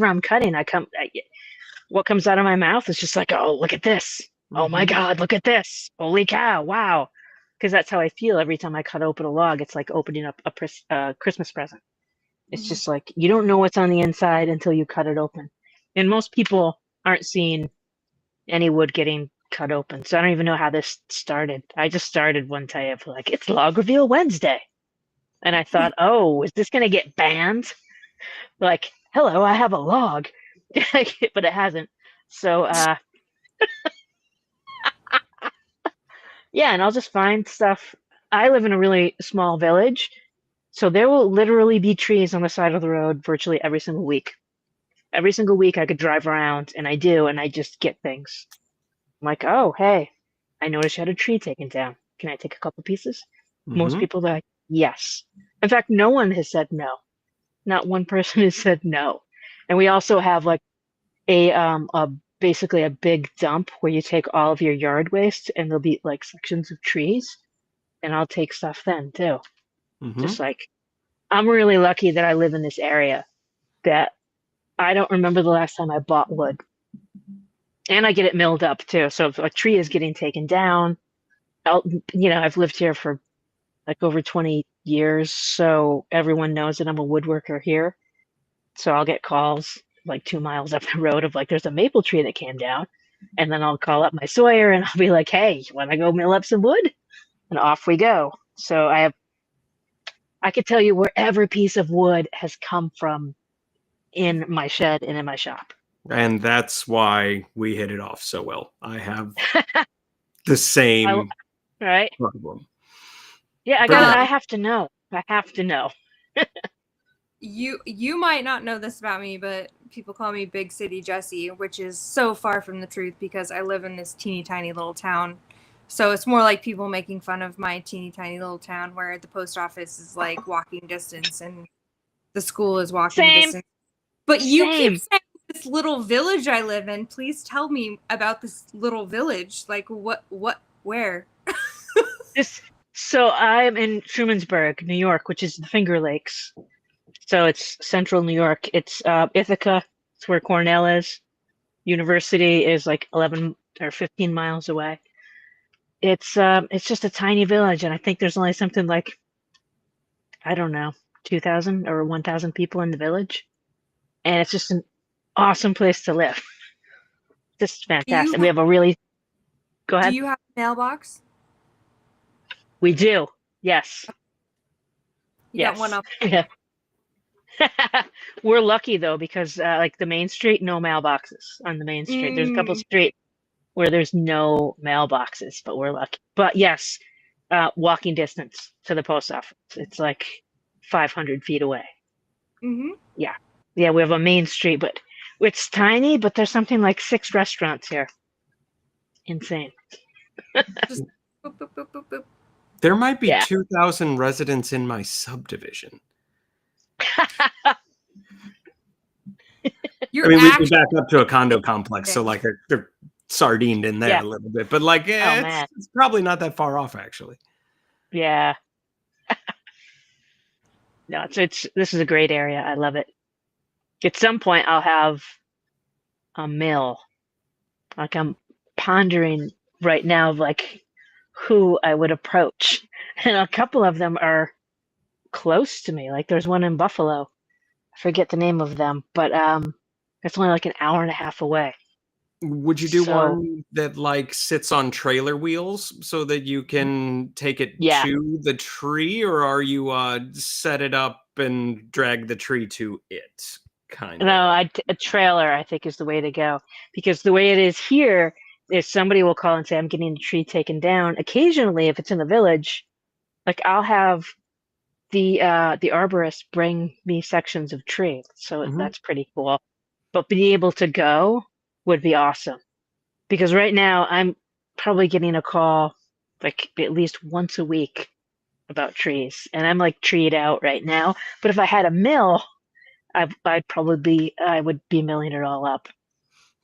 comes out of my mouth is just like, oh, look at this. Mm-hmm. Oh my God, look at this. Holy cow. Wow. Because that's how I feel every time I cut open a log. It's like opening up a Christmas present. It's just like, you don't know what's on the inside until you cut it open. And most people aren't seeing any wood getting cut open. So I don't even know how this started. I just started one day of like, it's Log Reveal Wednesday. And I thought, oh, is this going to get banned? Like, hello, I have a log. But it hasn't. So, yeah, and I'll just find stuff. I live in a really small village. So there will literally be trees on the side of the road virtually every single week. Every single week I could drive around, and I do, and I just get things. I'm like, oh, hey, I noticed you had a tree taken down. Can I take a couple pieces? Most Mhm. people are like, yes. In fact, no one has said no. Not one person has said no. And we also have like a basically a big dump where you take all of your yard waste, and there'll be like sections of trees, and I'll take stuff then too. Mhm. Just like, I'm really lucky that I live in this area that I don't remember the last time I bought wood. And I get it milled up too. So if a tree is getting taken down, I've lived here for like over 20 years, so everyone knows that I'm a woodworker here. So I'll get calls like 2 miles up the road of like, there's a maple tree that came down. And then I'll call up my sawyer and I'll be like, hey, you want to go mill up some wood? And off we go. So I could tell you where every piece of wood has come from in my shed and in my shop. And that's why we hit it off so well. I have the I, same right? problem. Yeah, But yeah, I have to know. I have to know. You might not know this about me, but people call me Big City Jessie, which is so far from the truth because I live in this teeny tiny little town. So it's more like people making fun of my teeny tiny little town where the post office is like walking distance and the school is walking Same. distance. But you keep Same. saying this little village I live in. Please tell me about this little village. Like where? So I'm in Trumansburg, New York, which is the Finger Lakes. So it's central New York. It's Ithaca. It's where Cornell is. University is like 11 or 15 miles away. It's just a tiny village, and I think there's only something like, I don't know, 2,000 or 1,000 people in the village, and it's just an awesome place to live. Just fantastic. We have a really. Go Do ahead. you have a mailbox? We do. Yes. You got one up. Yeah. We're lucky though because like the main street, no mailboxes on the main street. There's a couple streets where there's no mailboxes, but we're lucky. But yes, walking distance to the post office. It's like 500 feet away. Mm-hmm. Yeah. Yeah, we have a main street, but it's tiny, but there's something like 6 restaurants here. Insane. Just boop, boop, boop, boop, boop. there might be Yeah. 2,000 residents in my subdivision. You're I mean, we actually back up to a condo complex, so like they're sardined in there Yeah. a little bit, but like man. it's probably not that far off actually. Yeah. No, this is a great area. I love it. At some point I'll have a mill. Like I'm pondering right now of like who I would approach. And a couple of them are close to me. Like there's one in Buffalo. I forget the name of them, but it's only like an hour and a half away. Would you do So- one that like sits on trailer wheels so that you can take it Yeah. to the tree, or are you set it up and drag the tree to it? Kind of. No, a trailer I think is the way to go, because the way it is here is somebody will call and say, I'm getting the tree taken down. Occasionally, if it's in the village, like I'll have the arborist bring me sections of tree. So Mhm. that's pretty cool. But being able to go would be awesome, because right now I'm probably getting a call like at least once a week about trees, and I'm like treed out right now. But if I had a mill, I would be milling it all up.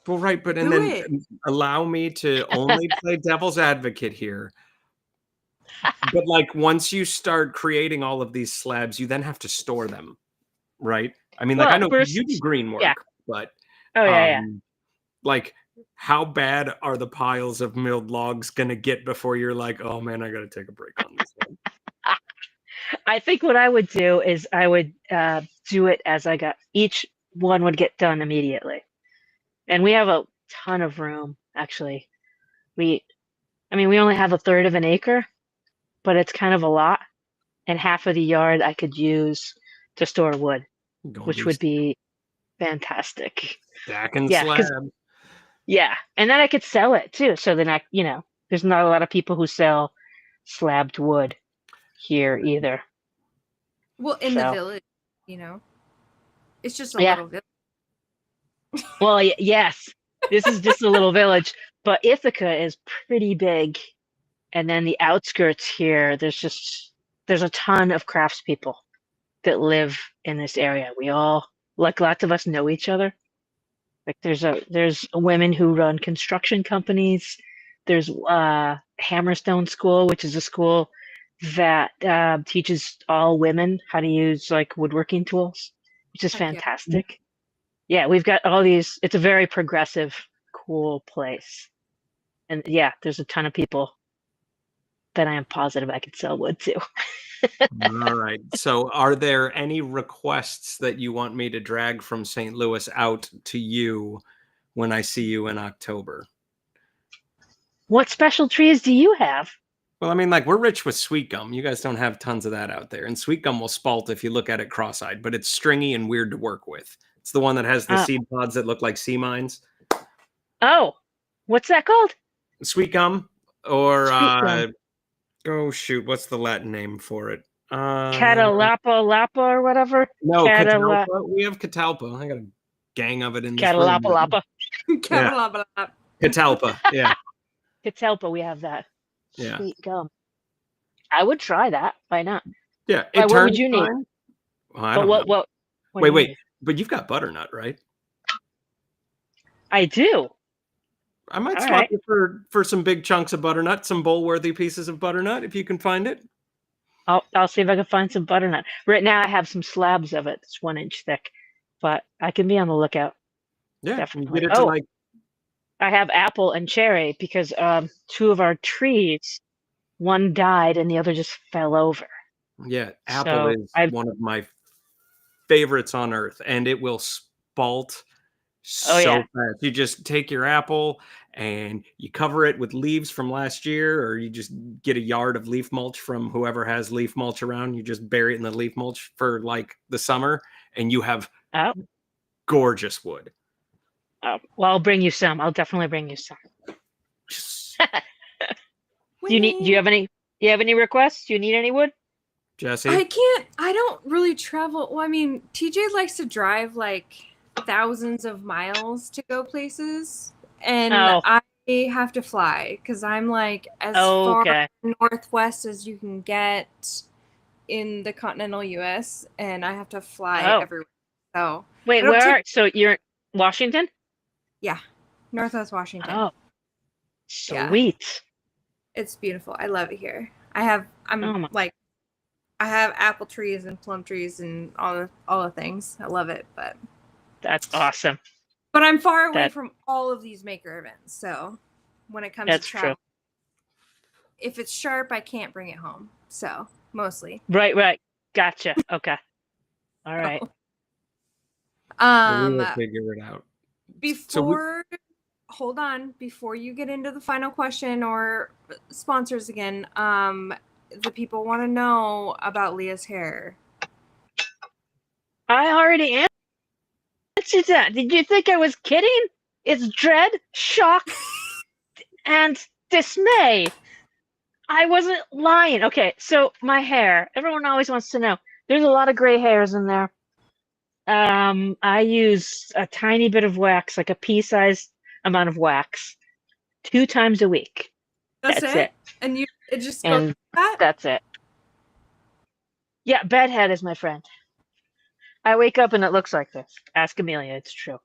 Well, right, but and Do then it. allow me to only play devil's advocate here. But like once you start creating all of these slabs, you then have to store them, right? I mean, like Well, I know first- you do green work, yeah. but Oh yeah. like how bad are the piles of milled logs gonna get before you're like, oh man, I gotta take a break on this one? I think what I would do is I would do it as I got, each one would get done immediately. And we have a ton of room, actually. We we only have a third of an acre, but it's kind of a lot, and half of the yard I could use to store wood, Gonna which be would be fantastic. stack and Yeah, because slab. yeah, and then I could sell it too. So then there's not a lot of people who sell slabbed wood here either. Well, in the So village, you know, it's just a yeah, little village. well, yes, this is just a little village, but Ithaca is pretty big. And then the outskirts here, there's a ton of craftspeople that live in this area. We all, like, lots of us know each other. Like there's women who run construction companies. There's Hammerstone School, which is a school that teaches all women how to use like woodworking tools, which is Heck yeah. fantastic. Yeah, we've got all these. It's a very progressive, cool place. And yeah, there's a ton of people that I am positive I could sell wood to. All right. So, are there any requests that you want me to drag from St. Louis out to you when I see you in October? What special trees do you have? Well, I mean, like, we're rich with sweet gum. You guys don't have tons of that out there. And sweet gum will spalt if you look at it cross-eyed, but it's stringy and weird to work with. It's the one that has the Uh, seed pods that look like sea mines. oh, what's that called? Sweet gum, or Sweet gum. oh shoot, what's the Latin name for it? Catalapa lapa or whatever. No, Catala catalpa. We have catalpa. I got a gang of it in this Catalapa room. lapa. Yeah. Catalpa. Yeah. Catalpa, we have that. Yeah. Sweet gum. I would try that. Why not? Yeah. Why, It what would turns you need? fine. Well, I But don't know. what do you Wait. need? But you've got butternut, right? I do. I might All swap right. you for some big chunks of butternut, some bowl-worthy pieces of butternut, if you can find it. I'll see if I can find some butternut. Right now I have some slabs of it. It's 1 inch thick. But I can be on the lookout. Yeah. Definitely. Get it to Oh, like I have apple and cherry because two of our trees, one died and the other just fell over. yeah, apple So is I've one of my favorites on earth, and it will spalt oh so yeah. fast. You just take your apple and you cover it with leaves from last year, or you just get a yard of leaf mulch from whoever has leaf mulch around. You just bury it in the leaf mulch for like the summer, and you have Oh, gorgeous wood. oh. Well, I'll bring you some. I'll definitely bring you some. Do you have any requests? Do you need any wood? Jessie? I don't really travel. Well, I mean, TJ likes to drive like thousands of miles to go places, and Oh. I have to fly because I'm like as far Okay. northwest as you can get in the continental US, and I have to fly Oh. everywhere. So Wait, I don't where take- so you're in Washington? yeah, Northwest Washington. Oh, Yeah. sweet. It's beautiful. I love it here. I'm Oh my. like I have apple trees and plum trees and all the things. I love it, but That's awesome. I'm far away That- from all of these maker events. So when it comes That's to travel, true. if it's sharp, I can't bring it home. So mostly. Right. Gotcha. Okay. All right. We will figure it out. Hold on, before you get into the final question or sponsors again, the people want to know about Leah's hair. I already answered that. Did you think I was kidding? It's dread, shock, and dismay. I wasn't lying. Okay, so my hair. Everyone always wants to know. There's a lot of gray hairs in there. I use a tiny bit of wax, like a pea-sized amount of wax, 2 times a week. That's That's it? it. And it just goes And like that? that's it. Yeah, bedhead is my friend. I wake up and it looks like this. Ask Amelia, it's true.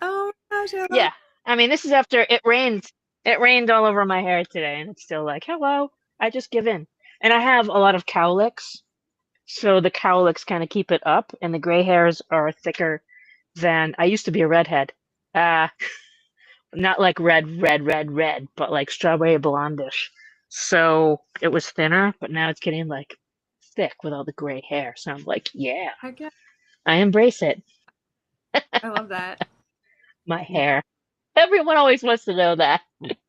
Oh my gosh. Yeah. I mean, this is after it rained. It rained all over my hair today, and it's still like, hello. I just give in. And I have a lot of cowlicks, so the cowlicks kind of keep it up, and the gray hairs are thicker than I used to be a redhead. Not like red, but like strawberry blondish. So it was thinner, but now it's getting like thick with all the gray hair. So I'm like, yeah, Okay. I embrace it. I love that. My hair. Everyone always wants to know that.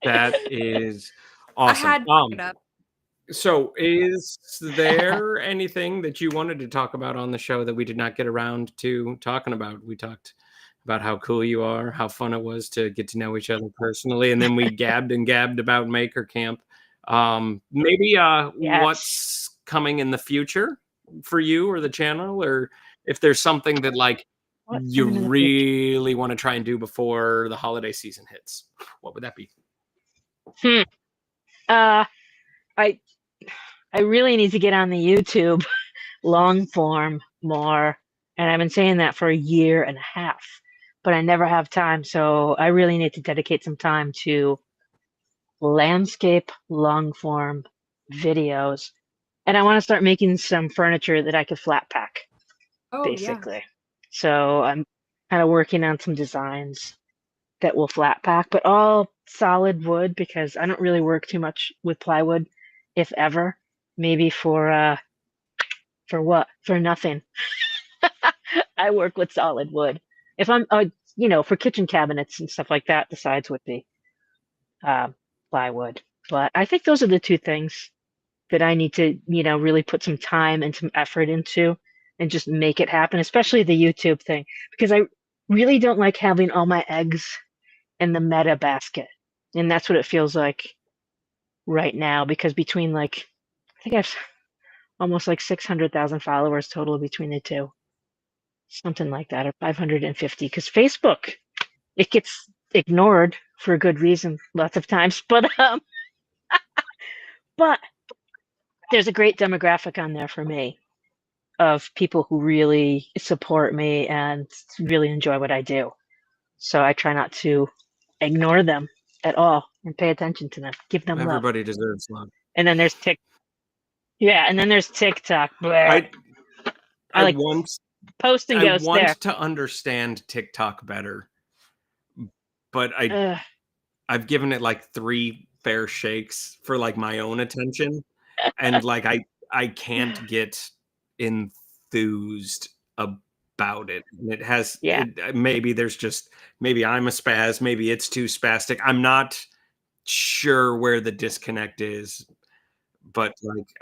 That is I awesome. had to bring it up. So is there anything that you wanted to talk about on the show that we did not get around to talking about? We talked about how cool you are, how fun it was to get to know each other personally, and then we gabbed and gabbed about Maker Camp. Maybe Yes. what's coming in the future for you or the channel, or if there's something that like What's you coming in the future? really want to try and do before the holiday season hits. What would that be? I really need to get on the YouTube long form more, and I've been saying that for a year and a half, but I never have time. So I really need to dedicate some time to landscape long form videos, and I want to start making some furniture that I could flat pack, Oh, basically. So I'm kind of working on some designs that will flat pack, but all solid wood because I don't really work too much with plywood, if ever. Maybe for what? For nothing. I work with solid wood. If I'm, for kitchen cabinets and stuff like that, the sides would be plywood. But I think those are the two things that I need to, really put some time and some effort into and just make it happen, especially the YouTube thing, because I really don't like having all my eggs in the meta basket. And that's what it feels like right now, because between I think I've almost 600,000 followers total between the two. Something like that, or 550, because Facebook, it gets ignored for a good reason lots of times. But but there's a great demographic on there for me of people who really support me and really enjoy what I do. So I try not to ignore them at all and pay attention to them, give them love. Everybody deserves love. And then there's TikTok. I like want post and I ghost want there. to understand TikTok better, but I've given it 3 fair shakes for my own attention, and I can't get enthused about it. And it has maybe I'm a spaz, maybe it's too spastic. I'm not sure where the disconnect is, but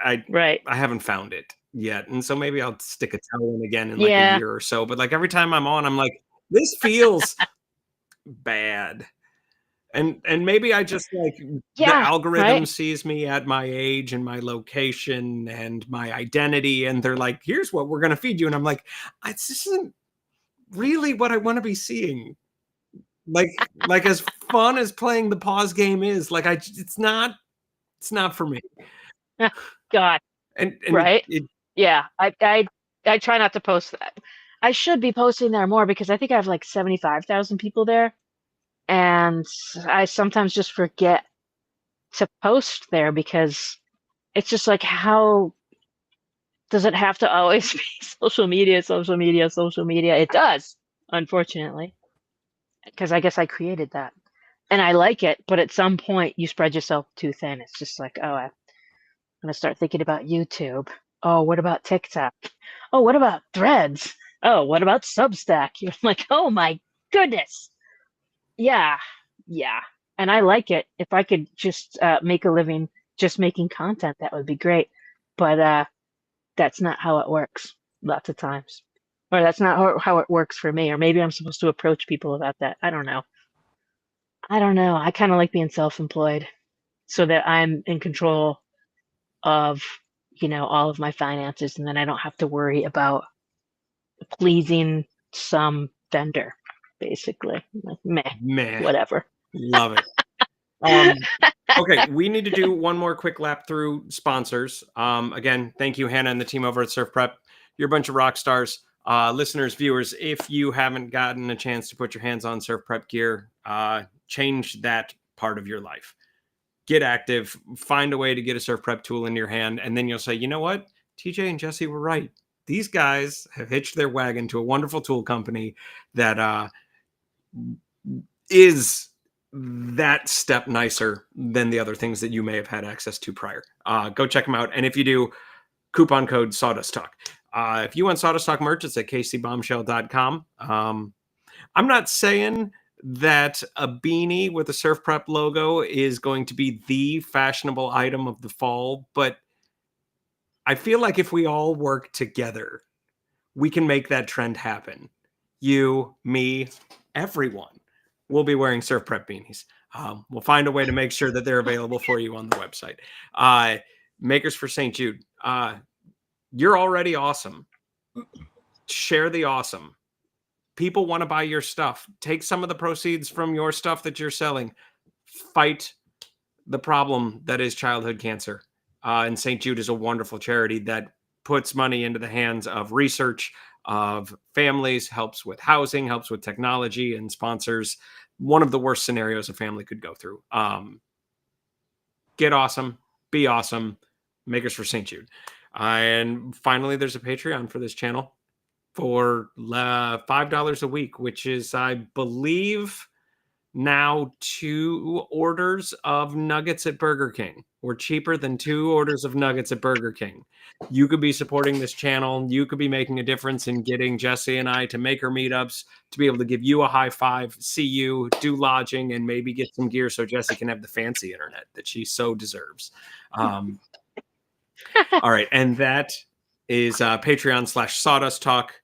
I haven't found it yet, and so maybe I'll stick a toe in again in a year or so. But every time I'm on, I'm like, this feels bad, and maybe I just the algorithm sees me at my age and my location and my identity, and they're like, here's what we're gonna feed you, and I'm like, this isn't really what I want to be seeing. As fun as playing the pause game is, it's not for me. God. And right? I try not to post that. I should be posting there more because I think I have 75,000 people there, and I sometimes just forget to post there because it's just how does it have to always be social media? It does, unfortunately, because I guess I created that and I like it, but at some point you spread yourself too thin. It's just I'm gonna start thinking about YouTube. Oh, what about TikTok? Oh, what about Threads? Oh, what about Substack? You're like, oh my goodness. Yeah. And I like it. If I could just make a living just making content, that would be great. But that's not how it works lots of times. Or that's not how it works for me. Or maybe I'm supposed to approach people about that. I don't know. I kind of like being self-employed so that I'm in control of all of my finances, and then I don't have to worry about pleasing some vendor, basically. Meh, whatever. Love it. Okay, we need to do one more quick lap through sponsors. Again, thank you, Hannah and the team over at Surf Prep. You're a bunch of rock stars. Listeners, viewers, if you haven't gotten a chance to put your hands on Surf Prep gear, change that part of your life. Get active, find a way to get a surf prep tool in your hand, and then you'll say, you know what? TJ and Jessie were right. These guys have hitched their wagon to a wonderful tool company that is that step nicer than the other things that you may have had access to prior. Go check them out. And if you do, coupon code Sawdust Talk. If you want Sawdust Talk merch, it's at kcbombshell.com. I'm not saying that a beanie with a Surf Prep logo is going to be the fashionable item of the fall, but I feel like if we all work together, we can make that trend happen. You, me, everyone will be wearing Surf Prep beanies. We'll find a way to make sure that they're available for you on the website. Makers for St. Jude, you're already awesome. Share the awesome. People want to buy your stuff. Take some of the proceeds from your stuff that you're selling. Fight the problem that is childhood cancer. And St. Jude is a wonderful charity that puts money into the hands of research, of families, helps with housing, helps with technology, and sponsors one of the worst scenarios a family could go through. Get awesome. Be awesome. Makers for St. Jude. And finally, there's a Patreon for this channel for $5 a week, which is, I believe, now 2 orders of nuggets at Burger King. We're cheaper than 2 orders of nuggets at Burger King. You could be supporting this channel. You could be making a difference in getting Jessie and I to maker meetups, to be able to give you a high five, see you, do lodging, and maybe get some gear so Jessie can have the fancy internet that she so deserves. All right. And that is Patreon/Sawdust Talk.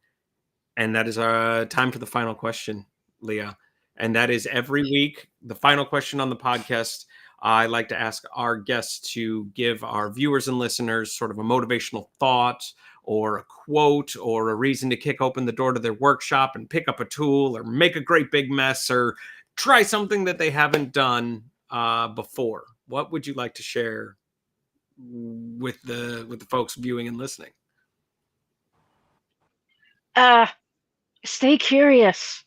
And that is time for the final question, Leah. And that is every week, the final question on the podcast. I like to ask our guests to give our viewers and listeners sort of a motivational thought or a quote or a reason to kick open the door to their workshop and pick up a tool or make a great big mess or try something that they haven't done before. What would you like to share with the folks viewing and listening? Stay curious.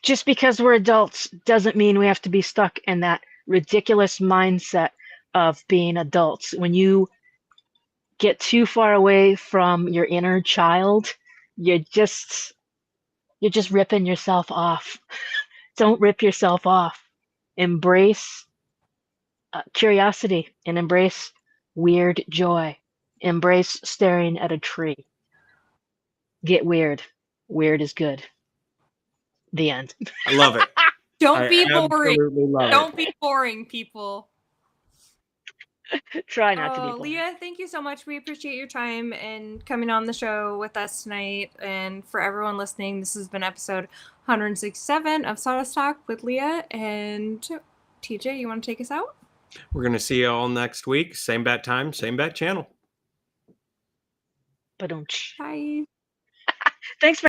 Just because we're adults doesn't mean we have to be stuck in that ridiculous mindset of being adults. When you get too far away from your inner child, you're just ripping yourself off. Don't rip yourself off. Embrace curiosity and embrace weird joy. Embrace staring at a tree. Get weird. Weird is good. The end. I love it. Don't be boring. Love Don't be boring, people. Try not to be boring. Leah, thank you so much. We appreciate your time and coming on the show with us tonight. And for everyone listening, this has been episode 167 of Sawdust Talk with Leah. And TJ, you want to take us out? We're going to see you all next week. Same bat time, same bat channel. But Bye. thanks for